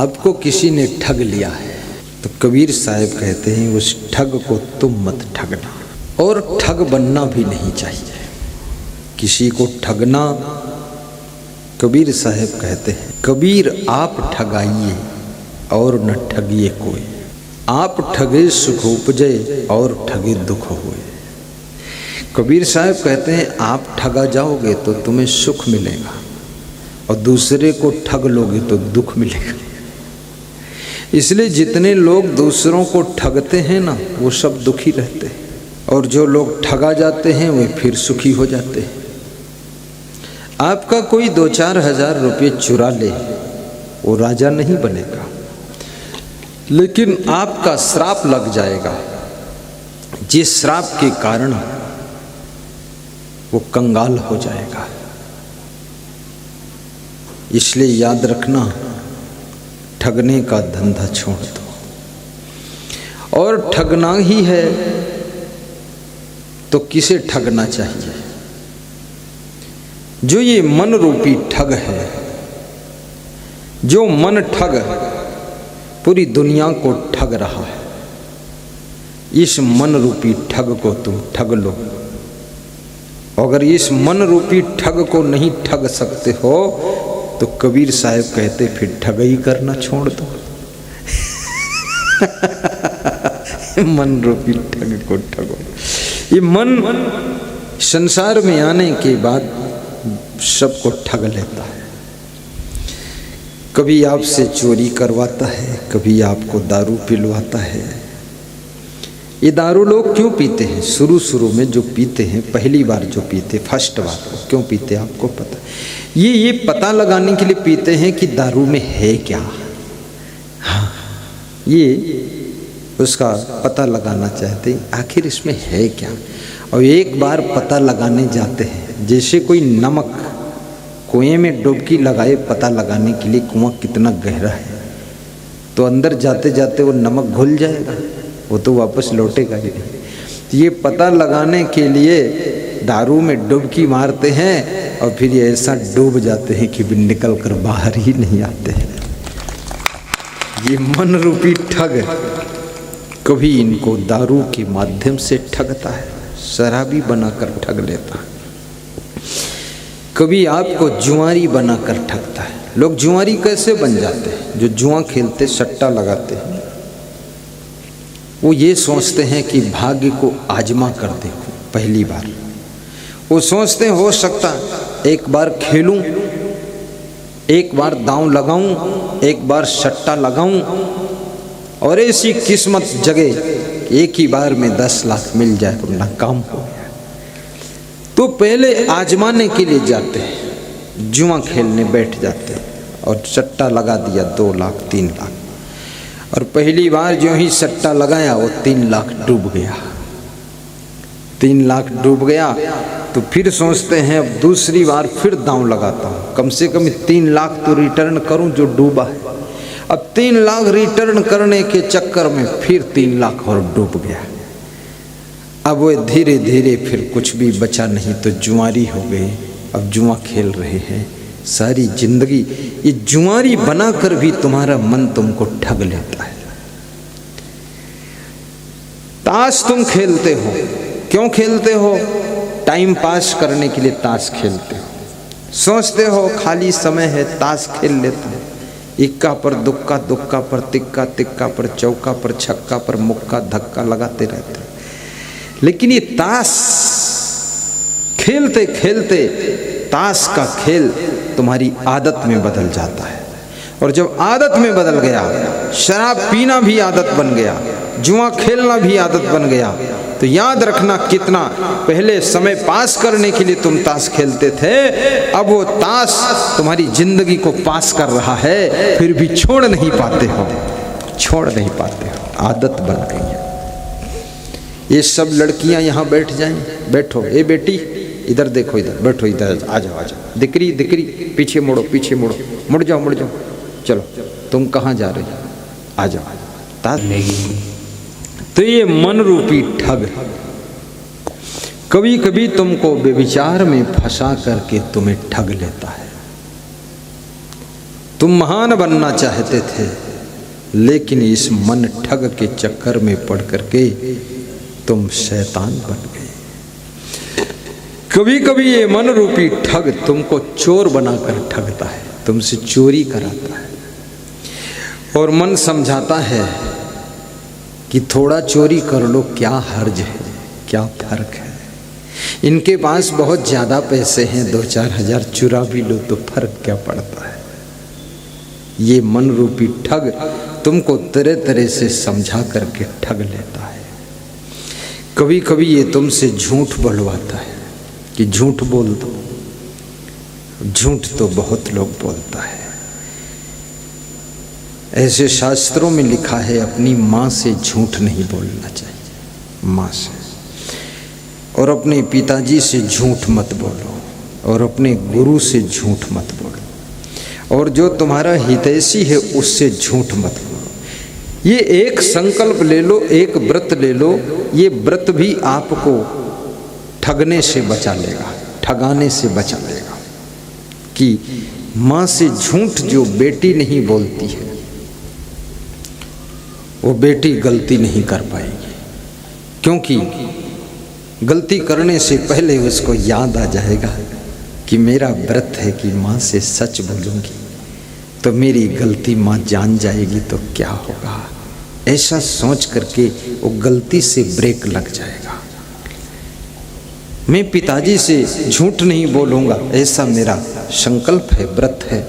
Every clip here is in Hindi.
आपको किसी ने ठग लिया है तो कबीर साहब कहते हैं उस ठग को तुम मत ठगना, और ठग बनना भी नहीं चाहिए। किसी को ठगना, कबीर साहब कहते हैं कबीर आप ठगाइए और न ठगिए कोई, आप ठगे सुख उपजे और ठगे दुख हुए। कबीर साहब कहते हैं आप ठगा जाओगे तो तुम्हें सुख मिलेगा और दूसरे को ठग लोगे तो दुख मिलेगा। इसलिए जितने लोग दूसरों को ठगते हैं ना वो सब दुखी रहते हैं, और जो लोग ठगा जाते हैं वे फिर सुखी हो जाते हैं। आपका कोई 2-4 हज़ार रुपये चुरा ले वो राजा नहीं बनेगा, लेकिन आपका श्राप लग जाएगा जिस श्राप के कारण वो कंगाल हो जाएगा। इसलिए याद रखना, ठगने का धंधा छोड़ दो। और ठगना ही है तो किसे ठगना चाहिए? जो ये मन रूपी ठग है, जो मन ठग पूरी दुनिया को ठग रहा है, इस मन रूपी ठग को तुम ठग लो। अगर इस मन रूपी ठग को नहीं ठग सकते हो तो कबीर साहब कहते फिर ठगई करना छोड़ दो। मन रूपी ठग को ठगो। ये मन संसार में आने के बाद सबको ठग लेता है। कभी आपसे चोरी करवाता है, कभी आपको दारू पिलवाता है। ये दारू लोग क्यों पीते हैं? शुरू में जो पीते हैं, पहली बार जो पीते, फर्स्ट बार क्यों पीते आपको पता? ये पता लगाने के लिए पीते हैं कि दारू में है क्या। हाँ, ये उसका पता लगाना चाहते हैं आखिर इसमें है क्या। और एक बार पता लगाने जाते हैं, जैसे कोई नमक कुएं में डुबकी लगाए पता लगाने के लिए कुआं कितना गहरा है, तो अंदर जाते जाते वो नमक घुल जाएगा, वो तो वापस लौटेगा ही नहीं। तो ये पता लगाने के लिए दारू में डुबकी मारते हैं और फिर ये ऐसा डूब जाते हैं कि निकल कर बाहर ही नहीं आते हैं। ये मन रूपी ठग कभी इनको दारू के माध्यम से ठगता है, शराबी बनाकर ठग लेता है। कभी आपको जुआरी बनाकर ठगता है। लोग जुआरी कैसे बन जाते हैं? जो जुआ खेलते, सट्टा लगाते हैं, वो ये सोचते हैं कि भाग्य को आजमा कर देखूं पहली बार। वो सोचते हैं हो सकता एक बार खेलूं, एक बार दांव लगाऊं, एक बार सट्टा लगाऊं और ऐसी किस्मत जगे एक ही बार में 10 लाख मिल जाए तो नाकाम हो गया। तो पहले आजमाने के लिए जाते हैं, जुआ खेलने बैठ जाते हैं और सट्टा लगा दिया 2 लाख 3 लाख, और पहली बार जो ही सट्टा लगाया वो 3 लाख डूब गया। 3 लाख डूब गया तो फिर सोचते हैं अब दूसरी बार फिर दांव लगाता हूँ, कम से कम 3 लाख तो रिटर्न करूँ जो डूबा है। अब 3 लाख रिटर्न करने के चक्कर में फिर 3 लाख और डूब गया। अब वो धीरे धीरे फिर कुछ भी बचा नहीं तो जुआरी हो गए। अब जुआ खेल रहे हैं सारी जिंदगी। ये जुआरी बनाकर भी तुम्हारा मन तुमको ठग लेता है। ताश तुम खेलते हो, क्यों खेलते हो? टाइम पास करने के लिए ताश खेलते हो। सोचते हो खाली समय है ताश खेल लेते हैं, इक्का पर दुक्का, दुक्का पर तिक्का, तिक्का पर चौका, पर छक्का, पर मुक्का धक्का लगाते रहते हैं। लेकिन ये ताश खेलते खेलते ताश का खेल तुम्हारी आदत में बदल जाता है, और जब आदत में बदल गया, शराब पीना भी आदत बन गया, जुआ खेलना भी आदत बन गया, तो याद रखना कितना पहले समय पास करने के लिए तुम ताश खेलते थे, अब वो ताश तुम्हारी जिंदगी को पास कर रहा है, फिर भी छोड़ नहीं पाते हो, छोड़ नहीं पाते हो, आदत बन गई है। ये सब लड़कियां यहाँ बैठ जाएं, बैठो, ए बेटी इधर देखो, इधर बैठो, इधर आ जाओ, आ जाओ, दिकरी दिकरी पीछे मुड़ो, पीछे मुड़ो, मुड़ जाओ, मुड़ जाओ, चलो तुम कहाँ जा रहे हो, आ जाओ। तो ये मन रूपी ठग कभी कभी तुमको व्यभिचार में फंसा करके तुम्हें ठग लेता है। तुम महान बनना चाहते थे, लेकिन इस मन ठग के चक्कर में पड़ करके तुम शैतान बन गए। कभी कभी ये मन रूपी ठग तुमको चोर बनाकर ठगता है, तुमसे चोरी कराता है, और मन समझाता है कि थोड़ा चोरी कर लो, क्या हर्ज है, क्या फर्क है, इनके पास बहुत ज़्यादा पैसे हैं, 2-4 हज़ार चुरा भी लो तो फर्क क्या पड़ता है। ये मन रूपी ठग तुमको तरह तरह से समझा करके ठग लेता है। कभी कभी ये तुमसे झूठ बोलवाता है कि झूठ बोल दो। झूठ तो बहुत लोग बोलता है। ऐसे शास्त्रों में लिखा है अपनी माँ से झूठ नहीं बोलना चाहिए, माँ से, और अपने पिताजी से झूठ मत बोलो, और अपने गुरु से झूठ मत बोलो, और जो तुम्हारा हितैषी है उससे झूठ मत बोलो। ये एक संकल्प ले लो, एक व्रत ले लो, ये व्रत भी आपको ठगने से बचा लेगा, ठगाने से बचा लेगा। कि माँ से झूठ जो बेटी नहीं बोलती है वो बेटी गलती नहीं कर पाएगी, क्योंकि गलती करने से पहले उसको याद आ जाएगा कि मेरा व्रत है कि माँ से सच बोलूँगी तो मेरी गलती माँ जान जाएगी तो क्या होगा। ऐसा सोच करके वो गलती से ब्रेक लग जाएगा। मैं पिताजी से झूठ नहीं बोलूँगा, ऐसा मेरा संकल्प है, व्रत है,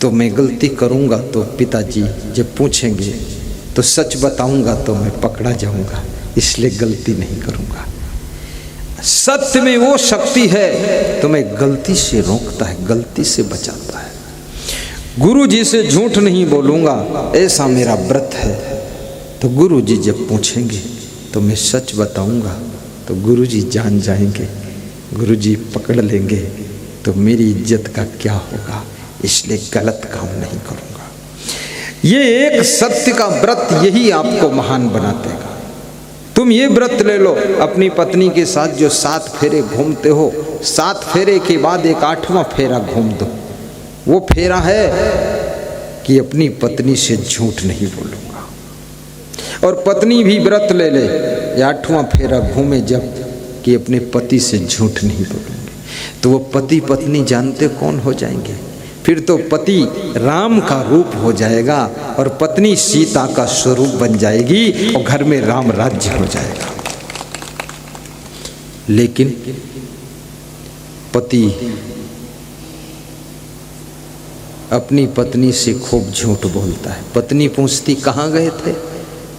तो मैं गलती करूँगा तो पिताजी जब पूछेंगे तो सच बताऊँगा तो मैं पकड़ा जाऊँगा, इसलिए गलती नहीं करूँगा। सत्य में वो शक्ति है तो मैं गलती से रोकता है, गलती से बचाता है। गुरु जी से झूठ नहीं बोलूँगा, ऐसा मेरा व्रत है, तो गुरु जी जब पूछेंगे तो मैं सच बताऊँगा तो गुरु जी जान जाएंगे, गुरु जी पकड़ लेंगे तो मेरी इज्जत का क्या होगा, इसलिए गलत काम नहीं करूँगा। ये एक सत्य का व्रत यही आपको महान बना देगा। तुम ये व्रत ले लो, अपनी पत्नी के साथ जो 7 फेरे घूमते हो, 7 फेरे के बाद एक 8वां फेरा घूम दो। वो फेरा है कि अपनी पत्नी से झूठ नहीं बोलूँगा, और पत्नी भी व्रत ले ले, 8वां फेरा घूमे जब कि अपने पति से झूठ नहीं बोलूँगे, तो वो पति पत्नी जानते कौन हो जाएंगे। फिर तो पति राम का रूप हो जाएगा और पत्नी सीता का स्वरूप बन जाएगी और घर में राम राज्य हो जाएगा। लेकिन पति अपनी पत्नी से खूब झूठ बोलता है। पत्नी पूछती कहाँ गए थे,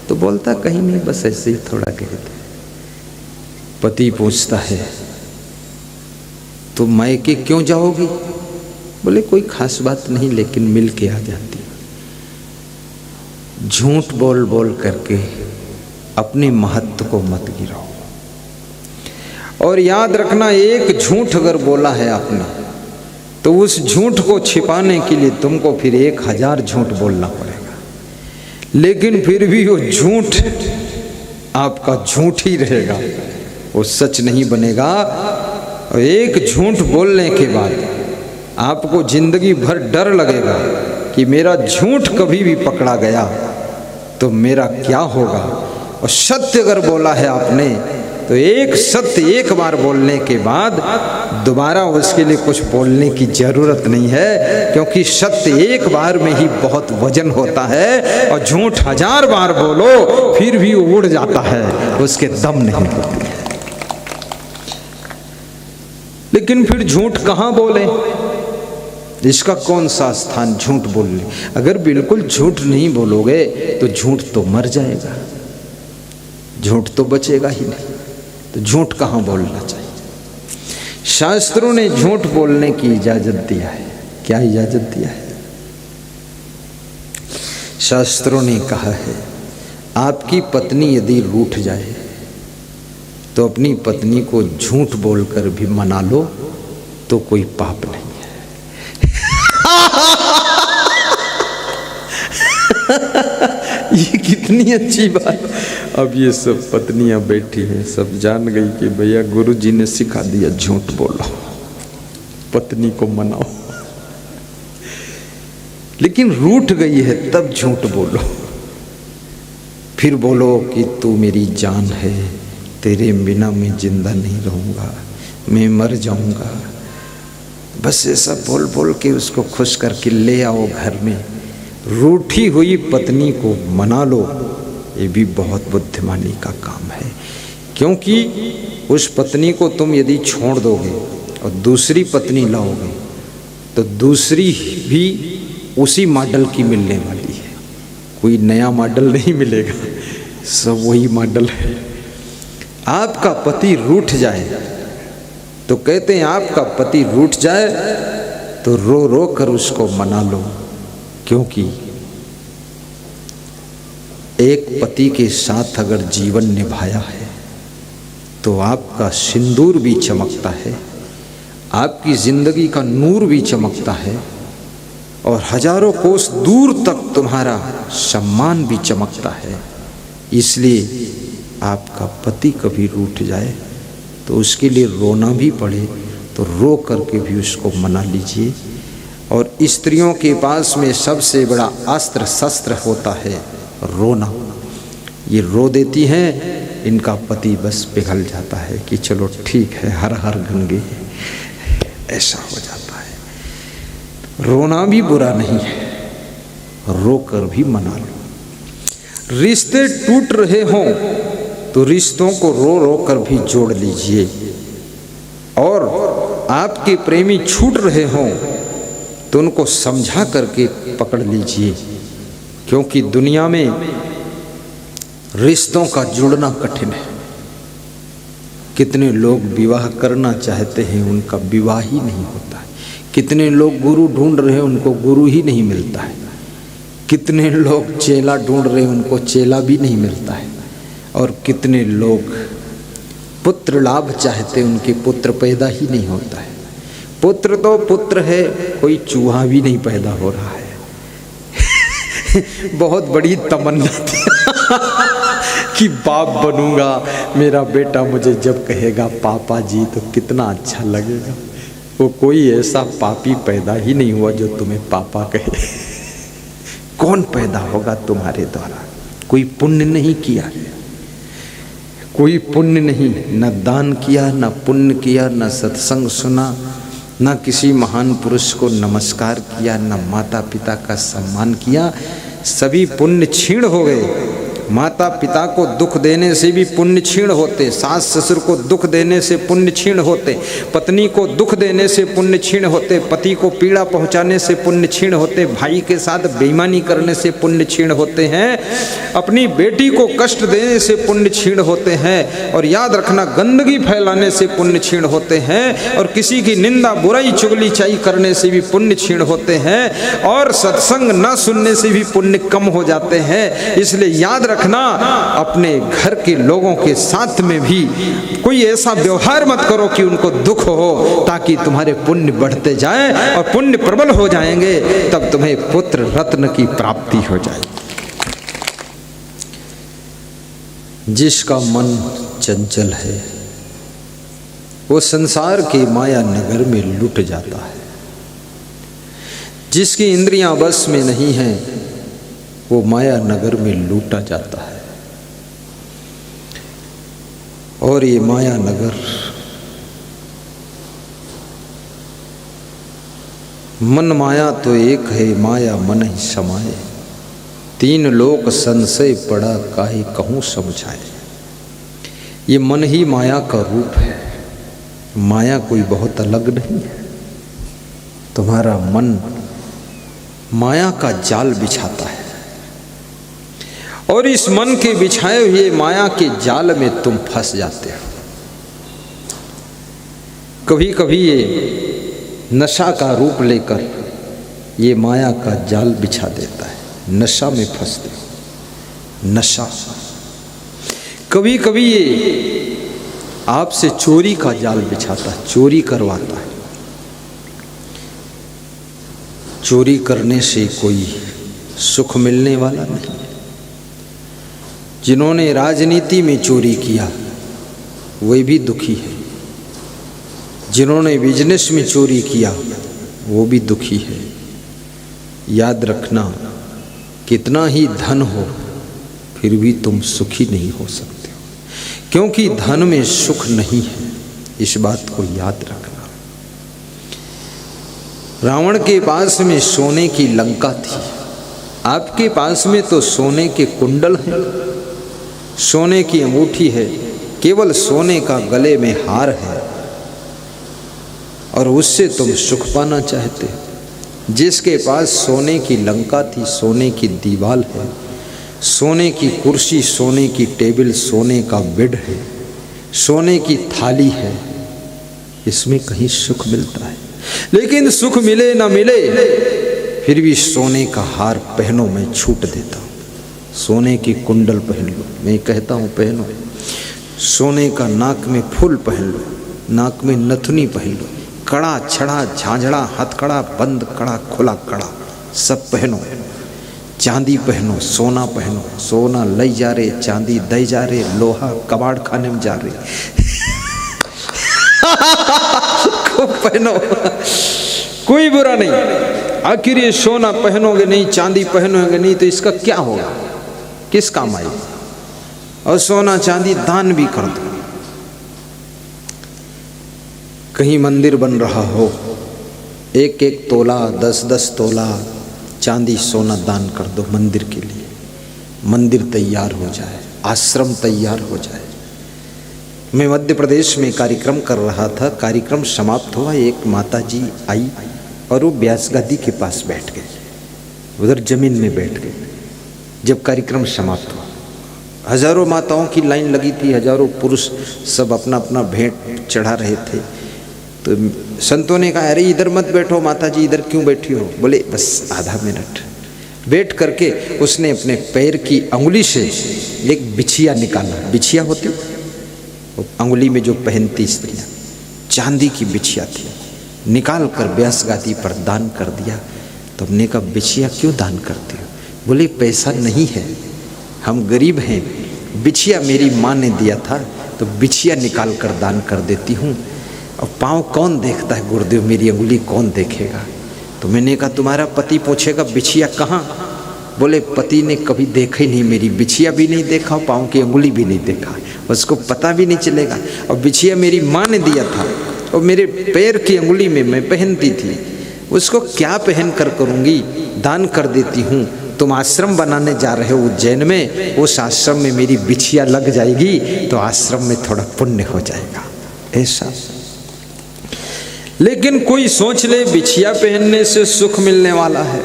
तो बोलता कहीं नहीं, बस ऐसे ही थोड़ा गए थे। पति पूछता है तो मायके क्यों जाओगी, बोले कोई खास बात नहीं, लेकिन मिल के आ जाती। झूठ बोल बोल करके अपने महत्व को मत गिराओ। और याद रखना, एक झूठ अगर बोला है आपने तो उस झूठ को छिपाने के लिए तुमको फिर 1000 झूठ बोलना पड़ेगा, लेकिन फिर भी वो झूठ आपका झूठ ही रहेगा, वो सच नहीं बनेगा। और एक झूठ बोलने के बाद आपको जिंदगी भर डर लगेगा कि मेरा झूठ कभी भी पकड़ा गया तो मेरा क्या होगा। और सत्य अगर बोला है आपने तो एक सत्य एक बार बोलने के बाद दोबारा उसके लिए कुछ बोलने की जरूरत नहीं है, क्योंकि सत्य एक बार में ही बहुत वजन होता है, और झूठ 1000 बार बोलो फिर भी वो उड़ जाता है, उसके दम नहीं होती है। लेकिन फिर झूठ कहाँ बोले, इसका कौन सा स्थान झूठ बोलने। अगर बिल्कुल झूठ नहीं बोलोगे तो झूठ तो मर जाएगा, झूठ तो बचेगा ही नहीं। तो झूठ कहाँ बोलना चाहिए। शास्त्रों ने झूठ बोलने की इजाजत दिया है। क्या इजाजत दिया है? शास्त्रों ने कहा है आपकी पत्नी यदि रूठ जाए तो अपनी पत्नी को झूठ बोलकर भी मना लो तो कोई पाप नहीं है। ये कितनी अच्छी बात। अब ये सब पत्नियां बैठी हैं, सब जान गई कि भैया गुरुजी ने सिखा दिया झूठ बोलो, पत्नी को मनाओ। लेकिन रूठ गई है तब झूठ बोलो। फिर बोलो कि तू मेरी जान है, तेरे बिना मैं जिंदा नहीं रहूँगा, मैं मर जाऊँगा। बस ऐसा बोल बोल के उसको खुश करके ले आओ घर में। रूठी हुई पत्नी को मना लो, ये भी बहुत बुद्धिमानी का काम है। क्योंकि उस पत्नी को तुम यदि छोड़ दोगे और दूसरी पत्नी लाओगे तो दूसरी भी उसी मॉडल की मिलने वाली है, कोई नया मॉडल नहीं मिलेगा, सब वही मॉडल है। आपका पति रूठ जाए तो कहते हैं आपका पति रूठ जाए तो रो रो कर उसको मना लो, क्योंकि एक पति के साथ अगर जीवन निभाया है तो आपका सिंदूर भी चमकता है, आपकी जिंदगी का नूर भी चमकता है और हजारों कोस दूर तक तुम्हारा सम्मान भी चमकता है। इसलिए आपका पति कभी रूठ जाए तो उसके लिए रोना भी पड़े तो रो करके भी उसको मना लीजिए। और स्त्रियों के पास में सबसे बड़ा अस्त्र शस्त्र होता है रोना। ये रो देती हैं, इनका पति बस पिघल जाता है कि चलो ठीक है, हर हर गंगे, ऐसा हो जाता है। रोना भी बुरा नहीं है, रो कर भी मना लो। रिश्ते टूट रहे हों तो रिश्तों को रो रो कर भी जोड़ लीजिए, और आपके प्रेमी छूट रहे हों तो उनको समझा करके पकड़ लीजिए, क्योंकि दुनिया में रिश्तों का जुड़ना कठिन है। कितने लोग विवाह करना चाहते हैं, उनका विवाह ही नहीं होता है। कितने लोग गुरु ढूंढ रहे हैं, उनको गुरु ही नहीं मिलता है। कितने लोग चेला ढूंढ रहे हैं, उनको चेला भी नहीं मिलता है। और कितने लोग पुत्र लाभ चाहते हैं, उनके पुत्र पैदा ही नहीं होता है। पुत्र तो पुत्र है, कोई चूहा भी नहीं पैदा हो रहा है। बहुत बड़ी तमन्ना थी कि बाप बनूंगा, मेरा बेटा मुझे जब कहेगा पापा जी तो कितना अच्छा लगेगा। वो कोई ऐसा पापी पैदा ही नहीं हुआ जो तुम्हें पापा कहे। कौन पैदा होगा तुम्हारे द्वारा? कोई पुण्य नहीं किया, कोई पुण्य नहीं, न दान किया, न पुण्य किया, न सत्संग सुना, न किसी महान पुरुष को नमस्कार किया, न माता पिता का सम्मान किया। सभी पुण्य क्षीण हो गए। माता पिता को दुख देने से भी पुण्य क्षीण होते, सास ससुर को दुख देने से पुण्य क्षीण होते, पत्नी को दुख देने से पुण्य क्षीण होते, पति को पीड़ा पहुंचाने से पुण्य क्षीण होते, भाई के साथ बेईमानी करने से पुण्य क्षीण होते हैं, अपनी बेटी को कष्ट देने से पुण्य क्षीण होते हैं। और याद रखना, गंदगी फैलाने से पुण्य क्षीण होते हैं, और किसी की निंदा बुराई चुगली चाई करने से भी पुण्य क्षीण होते हैं, और सत्संग न सुनने से भी पुण्य कम हो जाते हैं। इसलिए याद रखना, अपने घर के लोगों के साथ में भी कोई ऐसा व्यवहार मत करो कि उनको दुख हो, ताकि तुम्हारे पुण्य बढ़ते जाएं और पुण्य प्रबल हो जाएंगे, तब तुम्हें पुत्र रत्न की प्राप्ति हो जाए। जिसका मन चंचल है वो संसार के माया नगर में लुट जाता है। जिसकी इंद्रियां बस में नहीं है वो माया नगर में लूटा जाता है। और ये माया नगर मन माया तो एक है, माया मन ही समाये, तीन लोक संशय पड़ा, काहे कहूँ समझाए। ये मन ही माया का रूप है, माया कोई बहुत अलग नहीं है। तुम्हारा मन माया का जाल बिछाता है, और इस मन के बिछाए हुए माया के जाल में तुम फंस जाते हो। कभी कभी ये नशा का रूप लेकर ये माया का जाल बिछा देता है, नशा में फंसते हो। नशा कभी कभी ये आपसे चोरी का जाल बिछाता है, चोरी करवाता है। चोरी करने से कोई सुख मिलने वाला नहीं। जिन्होंने राजनीति में चोरी किया वे भी दुखी है, जिन्होंने बिजनेस में चोरी किया वो भी दुखी है। याद रखना, कितना ही धन हो फिर भी तुम सुखी नहीं हो सकते हो, क्योंकि धन में सुख नहीं है। इस बात को याद रखना। रावण के पास में सोने की लंका थी, आपके पास में तो सोने के कुंडल हैं, सोने की अंगूठी है, केवल सोने का गले में हार है, और उससे तुम सुख पाना चाहते हो। जिसके पास सोने की लंका थी, सोने की दीवार है, सोने की कुर्सी, सोने की टेबल, सोने का बेड है, सोने की थाली है, इसमें कहीं सुख मिलता है। लेकिन सुख मिले ना मिले फिर भी सोने का हार पहनो, मैं छूट देता हूँ। सोने की कुंडल पहन लो, मैं कहता हूँ पहनो। सोने का नाक में फूल पहन लो, नाक में नथुनी पहन लो, कड़ा छड़ा झांझड़ा हथकड़ा बंद कड़ा खुला कड़ा सब पहनो। चांदी पहनो, सोना पहनो, सोना लई जा रहे, चांदी दई जा रहे, लोहा कबाड़ खाने में जा रहे खूब पहनो, कोई बुरा नहीं। आखिर ये सोना पहनोगे नहीं, चांदी पहनोगे नहीं तो इसका क्या होगा, किस काम आएगा? और सोना चांदी दान भी कर दो। कहीं मंदिर बन रहा हो, एक एक तोला 10-10 तोला चांदी सोना दान कर दो मंदिर के लिए, मंदिर तैयार हो जाए, आश्रम तैयार हो जाए। मैं मध्य प्रदेश में कार्यक्रम कर रहा था, कार्यक्रम समाप्त हुआ, एक माता जी आई और वो व्यास गादी के पास बैठ गए, उधर जमीन में बैठ गए। जब कार्यक्रम समाप्त हुआ, हजारों माताओं की लाइन लगी थी, हजारों पुरुष सब अपना अपना भेंट चढ़ा रहे थे। तो संतों ने कहा, अरे इधर मत बैठो माता जी, इधर क्यों बैठी हो? बोले बस आधा मिनट। बैठ करके उसने अपने पैर की अंगुली से एक बिछिया निकाला, बिछिया होती अंगुली में जो पहनती स्त्रियाँ, चांदी की बिछिया थी, निकाल कर व्यास गादी पर दान कर दिया। तो हमने कहा बिछिया क्यों दान करते हो? बोले पैसा नहीं है, हम गरीब हैं, बिछिया मेरी माँ ने दिया था तो बिछिया निकाल कर दान कर देती हूँ। और पाँव कौन देखता है गुरुदेव, मेरी अंगुली कौन देखेगा? तो मैंने कहा तुम्हारा पति पूछेगा बिछिया कहाँ? बोले पति ने कभी देखा ही नहीं, मेरी बिछिया भी नहीं देखा, पाँव की अंगुली भी नहीं देखा, उसको पता भी नहीं चलेगा। और बिछिया मेरी माँ ने दिया था और मेरे पैर की अंगुली में मैं पहनती थी, उसको क्या पहन कर करूँगी? दान कर देती हूँ। तुम आश्रम बनाने जा रहे हो उज्जैन में, उस आश्रम में मेरी बिछिया लग जाएगी तो आश्रम में थोड़ा पुण्य हो जाएगा, ऐसा। लेकिन कोई सोच ले बिछिया पहनने से सुख मिलने वाला है,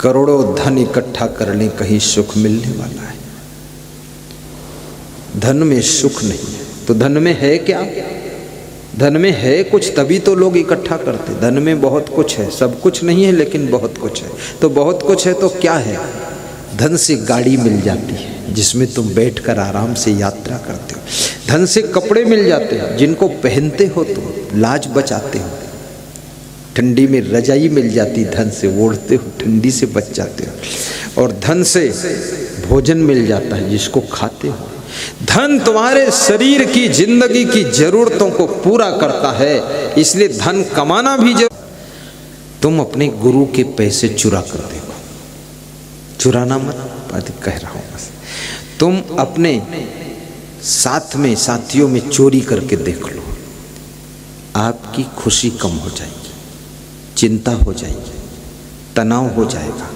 करोड़ों धन इकट्ठा कर ले कहीं सुख मिलने वाला है? धन में सुख नहीं है तो धन में है क्या? धन में है कुछ तभी तो लोग इकट्ठा करते। धन में बहुत कुछ है, सब कुछ नहीं है लेकिन बहुत कुछ है। तो बहुत कुछ है तो क्या है? धन से गाड़ी मिल जाती है जिसमें तुम बैठकर आराम से यात्रा करते हो, धन से कपड़े मिल जाते हैं जिनको पहनते हो तुम, लाज बचाते हो, ठंडी में रजाई मिल जाती, धन से ओढ़ते हो, ठंडी से बच जाते हो, और धन से भोजन मिल जाता है जिसको खाते हो। धन तुम्हारे शरीर की जिंदगी की जरूरतों को पूरा करता है, इसलिए धन कमाना भी जरूर। तुम अपने गुरु के पैसे चुरा कर देखो, चुराना मत कह रहा हूं बस, तुम अपने साथ में साथियों में चोरी करके देख लो, आपकी खुशी कम हो जाएगी, चिंता हो जाएगी, तनाव हो जाएगा,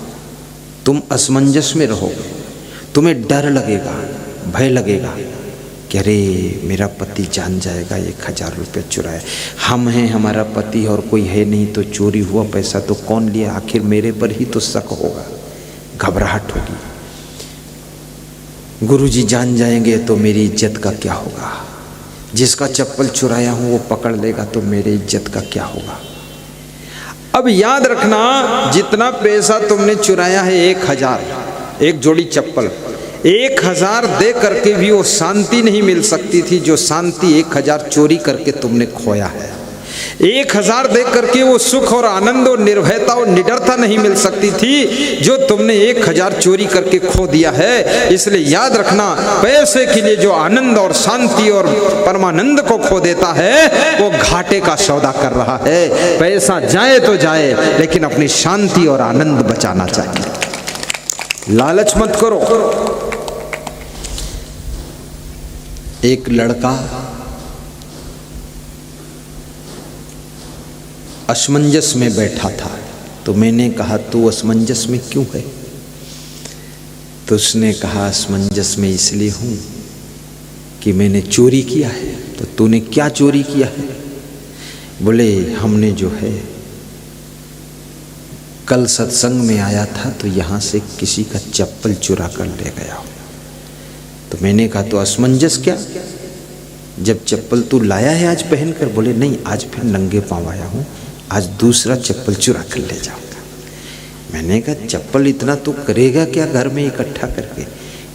तुम असमंजस में रहोगे, तुम्हें डर लगेगा, भय लगेगा कि अरे मेरा पति जान जाएगा 1000 रुपये चुराए, हम हैं हमारा पति और कोई है नहीं, तो चोरी हुआ पैसा तो कौन लिया, आखिर मेरे पर ही तो शक होगा, घबराहट होगी। गुरुजी जान जाएंगे तो मेरी इज्जत का क्या होगा, जिसका चप्पल चुराया हूँ वो पकड़ लेगा तो मेरी इज्जत का क्या होगा। अब याद रखना, जितना पैसा तुमने चुराया है 1000, एक जोड़ी चप्पल 1000 दे करके भी वो शांति नहीं मिल सकती थी जो शांति 1000 चोरी करके तुमने खोया है। 1000 देख करके वो सुख और आनंद और निर्भयता और निडरता नहीं मिल सकती थी जो तुमने 1000 चोरी करके खो दिया है। इसलिए याद रखना, पैसे के लिए जो आनंद और शांति और परमानंद को खो देता है वो घाटे का सौदा कर रहा है। पैसा जाए तो जाए, लेकिन अपनी शांति और आनंद बचाना चाहिए। लालच मत करो। एक लड़का असमंजस में बैठा था, तो मैंने कहा तू असमंजस में क्यों है? तो उसने कहा असमंजस में इसलिए हूं कि मैंने चोरी किया है। तो तूने क्या चोरी किया है? बोले हमने जो है कल सत्संग में आया था तो यहाँ से किसी का चप्पल चुरा कर ले गया। तो मैंने कहा तो असमंजस क्या, जब चप्पल तू लाया है आज पहन कर? बोले नहीं, आज फिर नंगे पाँव आया हूँ, आज दूसरा चप्पल चुरा कर ले जाऊंगा। मैंने कहा चप्पल इतना तो करेगा क्या घर में इकट्ठा करके?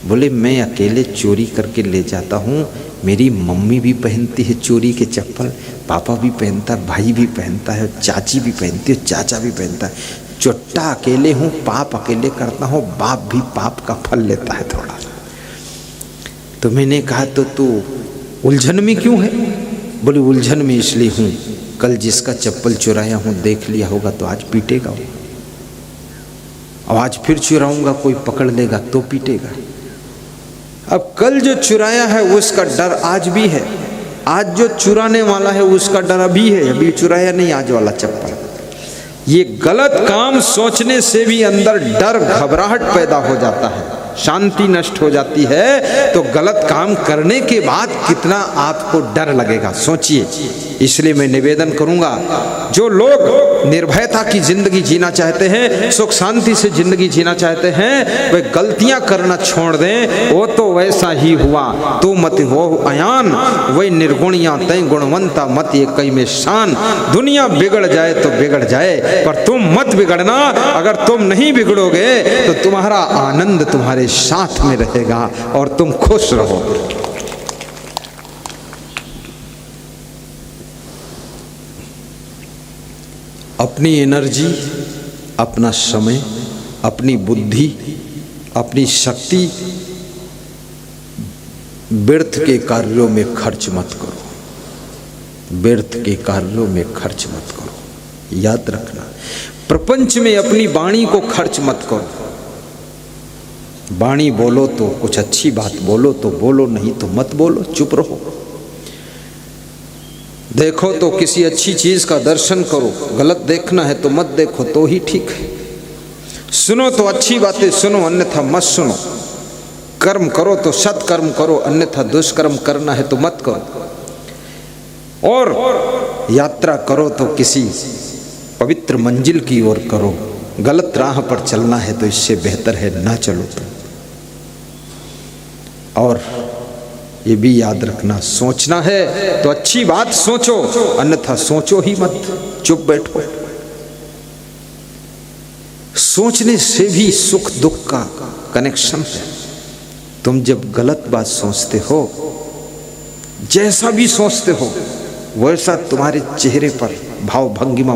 बोले मैं अकेले चोरी करके ले जाता हूँ, मेरी मम्मी भी पहनती है चोरी के चप्पल, पापा भी पहनता है, भाई भी पहनता है, चाची भी पहनती है, चाचा भी पहनता है। चुट्टा अकेले हूँ, पाप अकेले करता हूँ, बाप भी पाप का फल लेता है थोड़ा। तो मैंने कहा तो तू उलझन में क्यों है? बोले उलझन में इसलिए हूँ, कल जिसका चप्पल चुराया हूँ देख लिया होगा तो आज पीटेगा वो, और आज फिर चुराऊंगा कोई पकड़ लेगा तो पीटेगा। अब कल जो चुराया है उसका डर आज भी है, आज जो चुराने वाला है उसका डर अभी है, अभी चुराया नहीं आज वाला चप्पल। ये गलत काम सोचने से भी अंदर डर घबराहट पैदा हो जाता है, शांति नष्ट हो जाती है। तो गलत काम करने के बाद कितना आपको डर लगेगा सोचिए। इसलिए मैं निवेदन करूंगा, जो लोग निर्भयता की जिंदगी जीना चाहते हैं, सुख शांति से जिंदगी जीना चाहते हैं, वे गलतियां करना छोड़ दें। वो तो वैसा ही हुआ तू मत हो अयान, वही निर्गुणिया तय गुणवंता मत ये कई में शान। दुनिया बिगड़ जाए तो बिगड़ जाए, पर तुम मत बिगड़ना। अगर तुम नहीं बिगड़ोगे तो तुम्हारा आनंद तुम्हारे साथ में रहेगा और तुम खुश रहोगे। अपनी एनर्जी, अपना समय, अपनी बुद्धि, अपनी शक्ति व्यर्थ के कार्यों में खर्च मत करो। व्यर्थ के कार्यों में खर्च मत करो। याद रखना, प्रपंच में अपनी वाणी को खर्च मत करो। वाणी बोलो तो कुछ अच्छी बात बोलो तो बोलो, नहीं तो मत बोलो, चुप रहो। देखो तो किसी अच्छी चीज का दर्शन करो, गलत देखना है तो मत देखो तो ही ठीक है। सुनो तो अच्छी बातें सुनो, अन्यथा मत सुनो। कर्म करो तो सत्कर्म करो, अन्यथा दुष्कर्म करना है तो मत करो। और यात्रा करो तो किसी पवित्र मंजिल की ओर करो। गलत राह पर चलना है तो इससे बेहतर है ना चलो तुम। और ये भी याद रखना, सोचना है तो अच्छी बात सोचो, अन्यथा सोचो ही मत, चुप बैठो। सोचने से भी सुख दुख का कनेक्शन है। तुम जब गलत बात सोचते हो, जैसा भी सोचते हो वैसा तुम्हारे चेहरे पर भाव भंगिमा